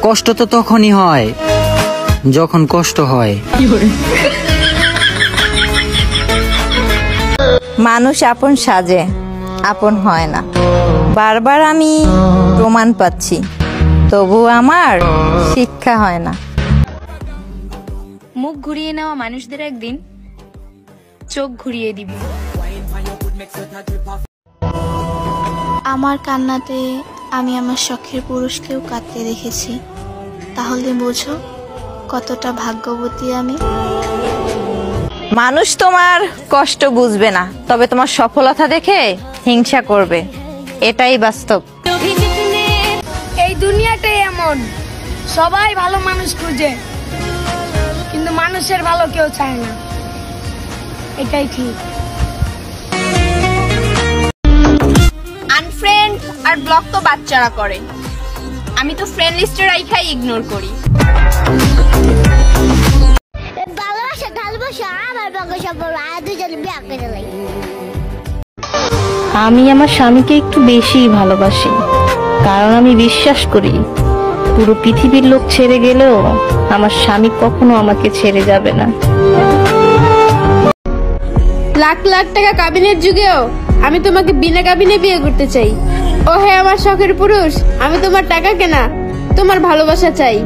কষ্ট তো তখনই হয় যখন কষ্ট হয়। মানুষ আপন সাজে, আপন হয় না। বারবার আমি প্রমাণ পাচ্ছি, তবু আমার শিক্ষা হয় না। মুখ ঘুরিয়ে নেওয়া মানুষদের একদিন চোখ ঘুরিয়ে দিবি। আমার কান্নাতে আমি আমার শখের পুরুষকেও কাঁদতে দেখেছি, তাহলে বোঝো কতটা ভাগ্যবতী আমি। মানুষ তোমার কষ্ট বুঝবে না, তবে তোমার সফলতা দেখে হিংসা করবে, এটাই বাস্তব। এই দুনিয়াটাই এমন, সবাই ভালো মানুষ খুঁজে, কিন্তু মানুষের ভালো কেউ চায় না, এটাই ঠিক। আনফ্রেন্ড আর ব্লক তো বাচ্চারা করে, আমি তো ফ্রেন্ড লিস্টে রাইখাই ইগনোর করি। আমি আমার স্বামীকে একটু বেশি ভালোবাসি, কারণ আমি বিশ্বাস করি পুরো পৃথিবীর লোক ছেড়ে গেলেও আমার স্বামী কখনো আমাকে ছেড়ে যাবে না। লাখ লাখ টাকা কাবিনের যুগেও আমি তোমাকে বিনা কাবিনে বিয়ে করতে চাই। ও হে আমার শখের পুরুষ, আমি তোমার টাকা কেনা, তোমার ভালোবাসা চাই।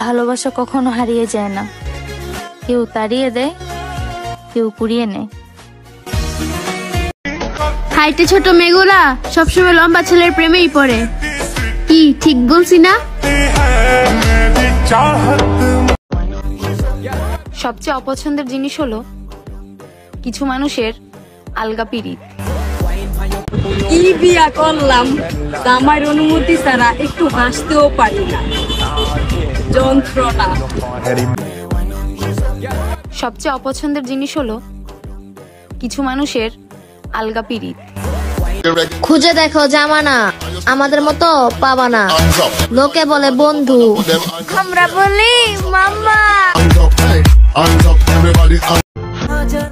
ভালোবাসা কখনো হারিয়ে যায় না, কেউ তাড়িয়ে দেয়, কেউ কুড়িয়ে নেয়। হাইটে ছোট মেয়েগুলা সবসময় লম্বা ছেলের প্রেমেই পড়ে, কি ঠিক বলছি না? সবচেয়ে অপছন্দের জিনিস হলো কিছু মানুষের আলগা পিরিত। কি বিয়া করলাম, আমার অনুমতি ছাড়া একটু হাসতেও পারি না, যন্ত্রণা। সবচেয়ে অপছন্দের জিনিস হলো কিছু মানুষের আলগা পিরিত। খুঁজে দেখো জামানা, আমাদের মতো পাবা না। লোকে বলে বন্ধু, আমরা বলি মাম্মা।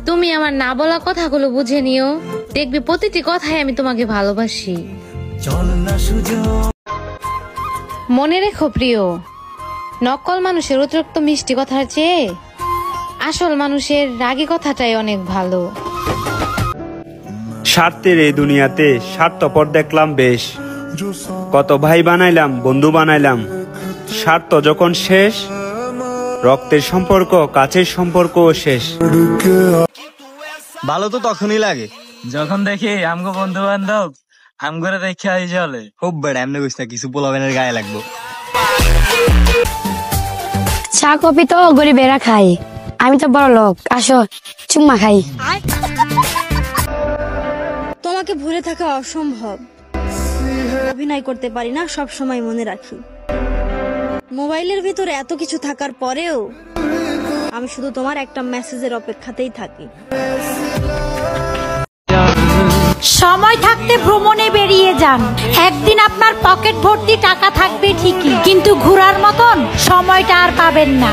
তুমি আমার না বলা কথাগুলো বুঝে নিও, দেখবে প্রতিটি কথায় আমি তোমাকে ভালোবাসি। মনে রেখো প্রিয়, নকল মানুষের অতিরিক্ত মিষ্টি কথার চেয়ে আসল মানুষের রাগী কথাটাই অনেক ভালো। স্বার্থের এই দুনিয়াতে স্বার্থপর দেখলাম বেশ, কত ভাই বানাইলাম, বন্ধু বানাইলাম, স্বার্থ যখন শেষ, রক্তের সম্পর্ক, কাছের সম্পর্কও শেষ। ভালো তো তখনই লাগে যখন দেখি আমগো বন্ধু বান্ধব আমগরে দেখে আই চলে। খুব বেড়া এমনি বুঝতে কিছু পোলাবেনের গায়ে লাগবো। চা কফি তো গরিবেরা খাই, আমি তো বড় লোক, আসো চুম্মা খাই। তোমাকে ভুলে থাকা অসম্ভব, অভিনয় করতে পারি না, সব সময় মনে রাখি। মোবাইলের ভিতরে এত কিছু থাকার পরেও আমি শুধু তোমার একটা মেসেজের অপেক্ষাতেই থাকি। সময় থাকতে ভ্রমণে বেরিয়ে যান, একদিন আপনার পকেট ভর্তি টাকা থাকবে ঠিকই, কিন্তু ঘোরার মতন সময়টা আর পাবেন না।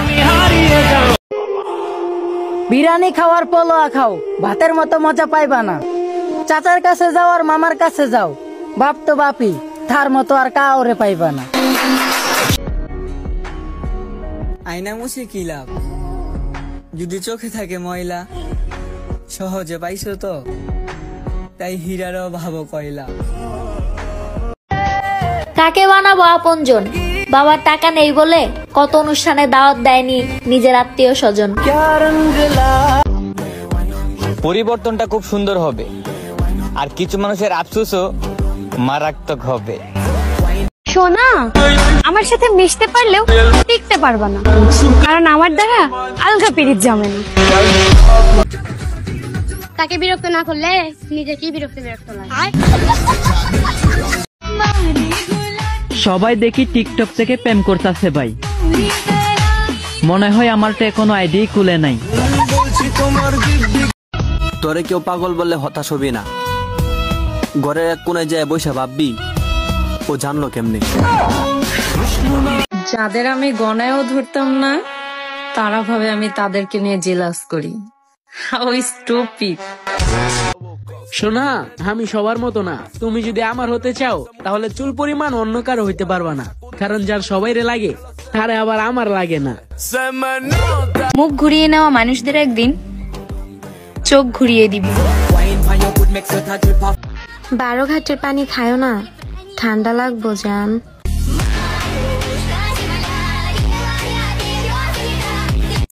বিরিয়ানি খাওয়ার পোলোয়া খাও, ভাতের মতো মজা পাইবা না। চাচার কাছে যাও আর মামার কাছে যাও, বাপ তো বাপি, তার মতো আর কাউরে পাইবা না। আয়না মুছে কি লাভ, যদি চোখে থাকে ময়লা। সহজে পাইছো তো, তাই হীরারও ভাবো কয়লা। কাকে বানাবো আপনজন, বাবার টাকা নেই বলে কত অনুষ্ঠানে দাওয়াত দেয়নি নিজের আত্মীয় স্বজন। পরিবর্তনটা খুব সুন্দর হবে, আর কিছু মানুষের আফসোসও মারাত্মক হবে। সোনা, আমার সাথে মিশতে পারলেও টিকতে পারবা না, কারণ আমার দ্বারা আলগা পিরিত জমে না। তাকে বিরক্ত না করলে নিজেকেই বিরক্ত লাগে। সবাই দেখি টিকটক থেকে প্রেম করতেছে ভাই, মনে হয় আমারটা এখনো আইডি খুলে নাই। তোরে কেউ পাগল বললে হতাশ হবি না, ঘরের এক কোণে যায় বসে ভাববি ও জানলো কেমনে। যাদের আমি গণায়ও ধরতাম না, তারা ভাবে আমি তাদেরকে নিয়ে জেলাস করি। How stupid. শোনা, আমি সবার মতো না। তুমি যদি আমার হতে চাও তাহলে চুল পরিমাণ অন্য কারো হইতে পারবা না, কারণ যার সবাইরে লাগে তারে আবার আমার লাগে না। মুখ ঘুরিয়ে নেওয়া মানুষদের একদিন চোখ ঘুরিয়ে দিবি। 12 ঘাটের পানি খায়ো না, ঠান্ডা লাগবো জান।